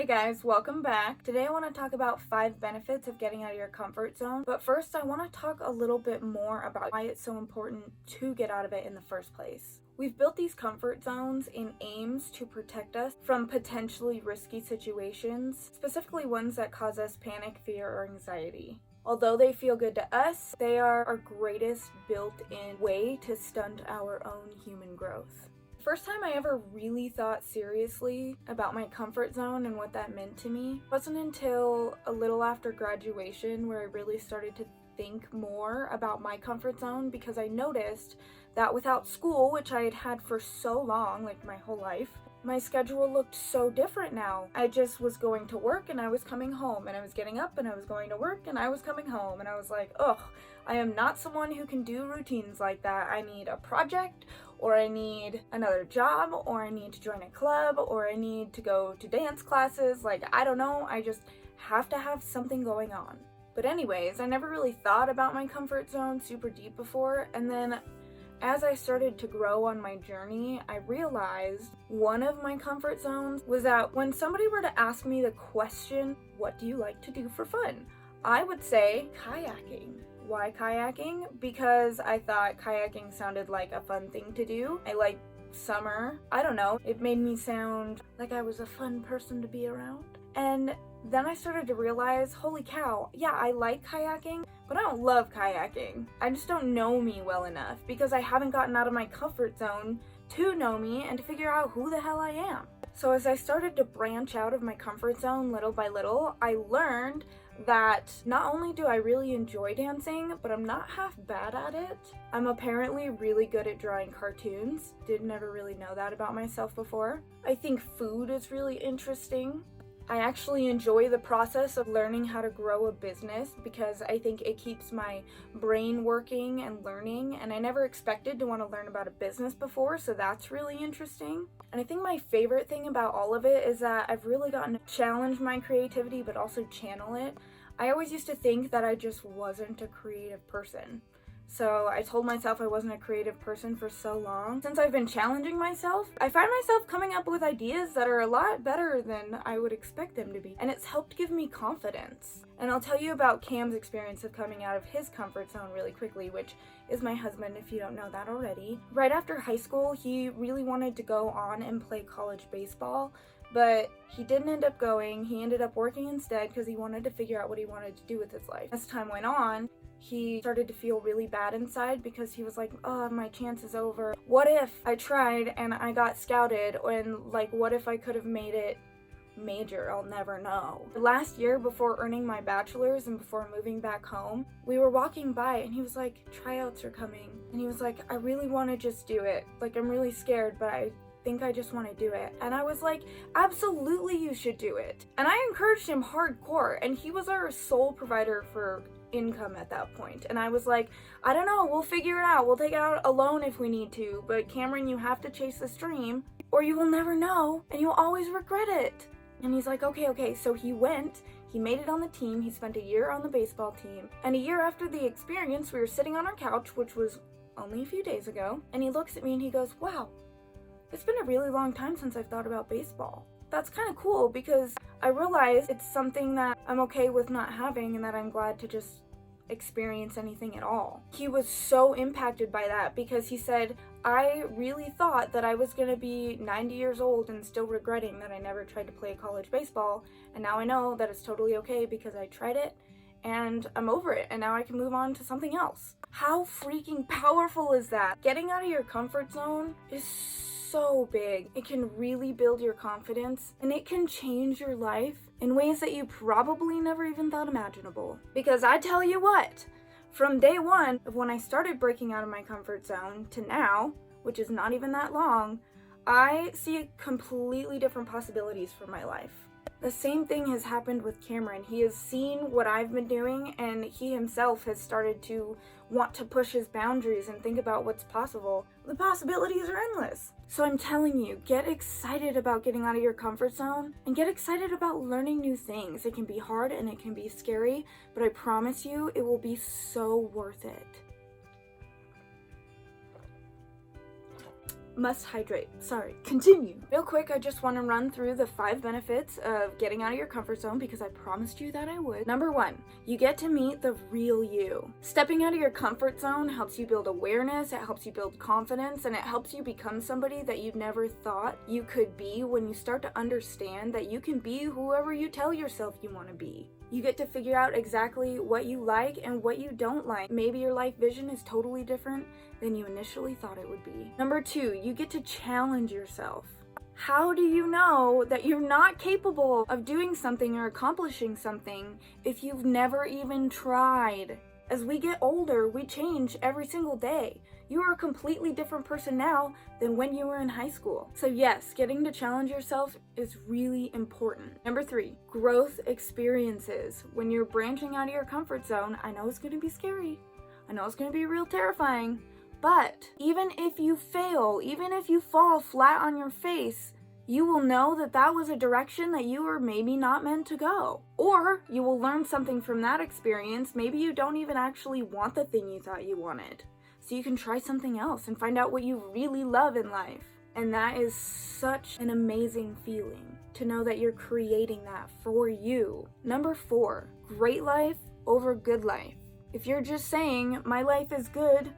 Hey guys, welcome back. Today I want to talk about 5 benefits of getting out of your comfort zone. But first, I want to talk a little bit more about why it's so important to get out of it in the first place. We've built these comfort zones in aims to protect us from potentially risky situations, specifically ones that cause us panic, fear, or anxiety. Although they feel good to us, they are our greatest built-in way to stunt our own human growth. First time I ever really thought seriously about my comfort zone and what that meant to me wasn't until a little after graduation where I really started to think more about my comfort zone, because I noticed that without school, which I had had for so long, like my whole life, my schedule looked so different now. I just was going to work and I was coming home, and I was getting up and I was going to work and I was coming home, and I was like, ugh, I am not someone who can do routines like that. I need a project, or I need another job, or I need to join a club, or I need to go to dance classes. Like, I don't know, I just have to have something going on. But anyways, I never really thought about my comfort zone super deep before, and then as I started to grow on my journey, I realized one of my comfort zones was that when somebody were to ask me the question, what do you like to do for fun? I would say kayaking. Why kayaking? Because I thought kayaking sounded like a fun thing to do. I like summer. I don't know. It made me sound like I was a fun person to be around. And then I started to realize, holy cow, yeah, I like kayaking, but I don't love kayaking. I just don't know me well enough because I haven't gotten out of my comfort zone to know me and to figure out who the hell I am. So as I started to branch out of my comfort zone little by little, I learned that not only do I really enjoy dancing, but I'm not half bad at it. I'm apparently really good at drawing cartoons. Did never really know that about myself before. I think food is really interesting. I actually enjoy the process of learning how to grow a business because I think it keeps my brain working and learning, and I never expected to want to learn about a business before, so that's really interesting. And I think my favorite thing about all of it is that I've really gotten to challenge my creativity but also channel it. I always used to think that I just wasn't a creative person. So I told myself I wasn't a creative person for so long. Since I've been challenging myself, I find myself coming up with ideas that are a lot better than I would expect them to be. And it's helped give me confidence. And I'll tell you about Cam's experience of coming out of his comfort zone really quickly, which is my husband, if you don't know that already. Right after high school, he really wanted to go on and play college baseball, but he didn't end up going. He ended up working instead because he wanted to figure out what he wanted to do with his life. As time went on, he started to feel really bad inside because he was like, oh, my chance is over. What if I tried and I got scouted? And like, what if I could have made it major? I'll never know. Last year, before earning my bachelor's and before moving back home, we were walking by and he was like, tryouts are coming. And he was like, I really want to just do it. Like, I'm really scared, but I think I just want to do it. And I was like, absolutely, you should do it. And I encouraged him hardcore, and he was our sole provider for income at that point. And I was like, I don't know, we'll figure it out. We'll take it out alone if we need to, but Cameron, you have to chase this dream or you will never know and you'll always regret it. And he's like, okay. So he went, he made it on the team, he spent a year on the baseball team, and a year after the experience, we were sitting on our couch, which was only a few days ago, and he looks at me and he goes, wow, it's been a really long time since I've thought about baseball. That's kind of cool because I realize it's something that I'm okay with not having and that I'm glad to just experience anything at all. He was so impacted by that because he said, I really thought that I was going to be 90 years old and still regretting that I never tried to play college baseball, and now I know that it's totally okay because I tried it and I'm over it and now I can move on to something else. How freaking powerful is that? Getting out of your comfort zone is so big. It can really build your confidence and it can change your life in ways that you probably never even thought imaginable. Because I tell you what, from day one of when I started breaking out of my comfort zone to now, which is not even that long, I see completely different possibilities for my life. The same thing has happened with Cameron. He has seen what I've been doing and he himself has started to want to push his boundaries and think about what's possible. The possibilities are endless. So I'm telling you, get excited about getting out of your comfort zone and get excited about learning new things. It can be hard and it can be scary, but I promise you it will be so worth it. Must hydrate. Sorry, continue. Real quick, I just want to run through the 5 benefits of getting out of your comfort zone because I promised you that I would. Number 1, you get to meet the real you. Stepping out of your comfort zone helps you build awareness, it helps you build confidence, and it helps you become somebody that you never thought you could be when you start to understand that you can be whoever you tell yourself you want to be. You get to figure out exactly what you like and what you don't like. Maybe your life vision is totally different than you initially thought it would be. Number 2, you get to challenge yourself. How do you know that you're not capable of doing something or accomplishing something if you've never even tried? As we get older, we change every single day. You are a completely different person now than when you were in high school. So yes, getting to challenge yourself is really important. Number 3, growth experiences. When you're branching out of your comfort zone, I know it's going to be scary. I know it's going to be real terrifying. But even if you fail, even if you fall flat on your face, you will know that that was a direction that you were maybe not meant to go. Or you will learn something from that experience. Maybe you don't even actually want the thing you thought you wanted. So you can try something else and find out what you really love in life. And that is such an amazing feeling to know that you're creating that for you. Number 4, great life over good life. If you're just saying, my life is good,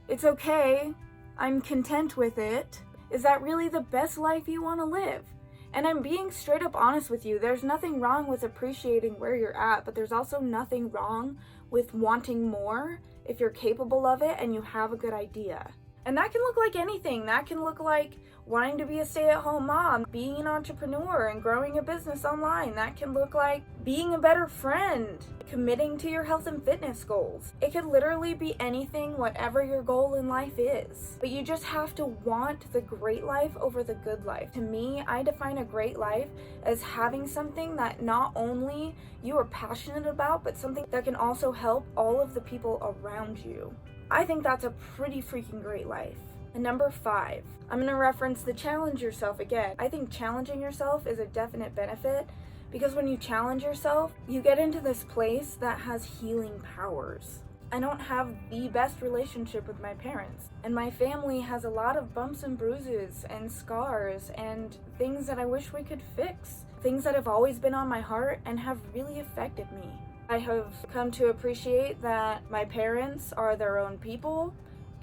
it's okay, I'm content with it, is that really the best life you want to live? And I'm being straight up honest with you. There's nothing wrong with appreciating where you're at, but there's also nothing wrong with wanting more if you're capable of it and you have a good idea. And that can look like anything. That can look like wanting to be a stay-at-home mom, being an entrepreneur and growing a business online. That can look like being a better friend, committing to your health and fitness goals. It could literally be anything, whatever your goal in life is. But you just have to want the great life over the good life. To me, I define a great life as having something that not only you are passionate about, but something that can also help all of the people around you. I think that's a pretty freaking great life. And number 5, I'm going to reference the challenge yourself again. I think challenging yourself is a definite benefit because when you challenge yourself, you get into this place that has healing powers. I don't have the best relationship with my parents, and my family has a lot of bumps and bruises and scars and things that I wish we could fix. Things that have always been on my heart and have really affected me. I have come to appreciate that my parents are their own people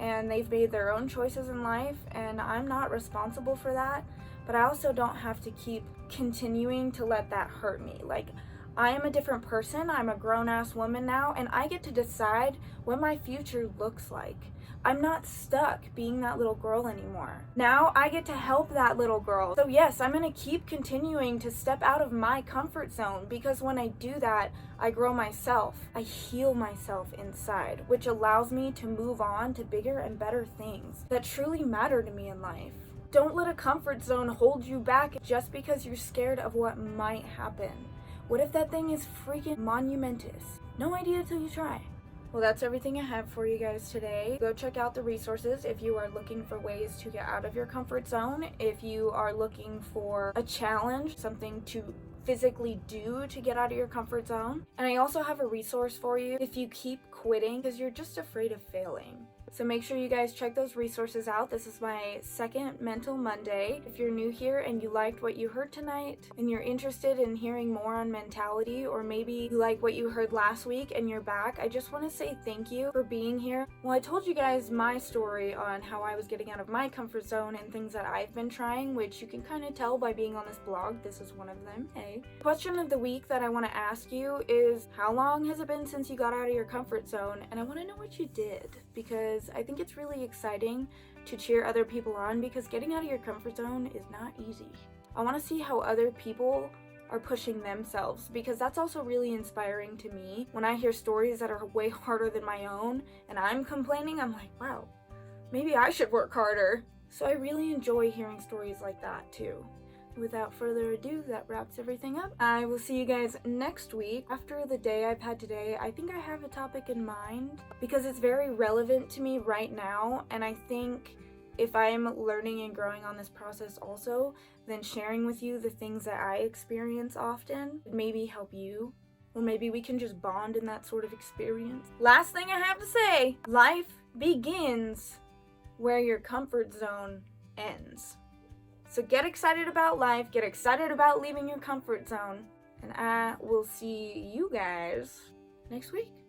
and they've made their own choices in life, and I'm not responsible for that, but I also don't have to keep continuing to let that hurt me. Like, I am a different person, I'm a grown-ass woman now, and I get to decide what my future looks like. I'm not stuck being that little girl anymore. Now I get to help that little girl. So yes, I'm gonna keep continuing to step out of my comfort zone because when I do that, I grow myself. I heal myself inside, which allows me to move on to bigger and better things that truly matter to me in life. Don't let a comfort zone hold you back just because you're scared of what might happen. What if that thing is freaking monumentous? No idea till you try. Well, that's everything I have for you guys today. Go check out the resources if you are looking for ways to get out of your comfort zone. If you are looking for a challenge, something to physically do to get out of your comfort zone. And I also have a resource for you if you keep quitting because you're just afraid of failing. So make sure you guys check those resources out. This is my second Mental Monday. If you're new here and you liked what you heard tonight and you're interested in hearing more on mentality, or maybe you like what you heard last week and you're back, I just want to say thank you for being here. Well, I told you guys my story on how I was getting out of my comfort zone and things that I've been trying, which you can kind of tell by being on this blog. This is one of them. Hey. Question of the week that I want to ask you is, how long has it been since you got out of your comfort zone? And I want to know what you did, because I think it's really exciting to cheer other people on, because getting out of your comfort zone is not easy. I want to see how other people are pushing themselves, because that's also really inspiring to me. When I hear stories that are way harder than my own and I'm complaining, I'm like, wow, maybe I should work harder. So I really enjoy hearing stories like that too. Without further ado, that wraps everything up. I will see you guys next week. After the day I've had today, I think I have a topic in mind because it's very relevant to me right now, and I think if I'm learning and growing on this process also, then sharing with you the things that I experience often would maybe help you, or maybe we can just bond in that sort of experience. Last thing I have to say, life begins where your comfort zone ends. So get excited about life, get excited about leaving your comfort zone, and I will see you guys next week.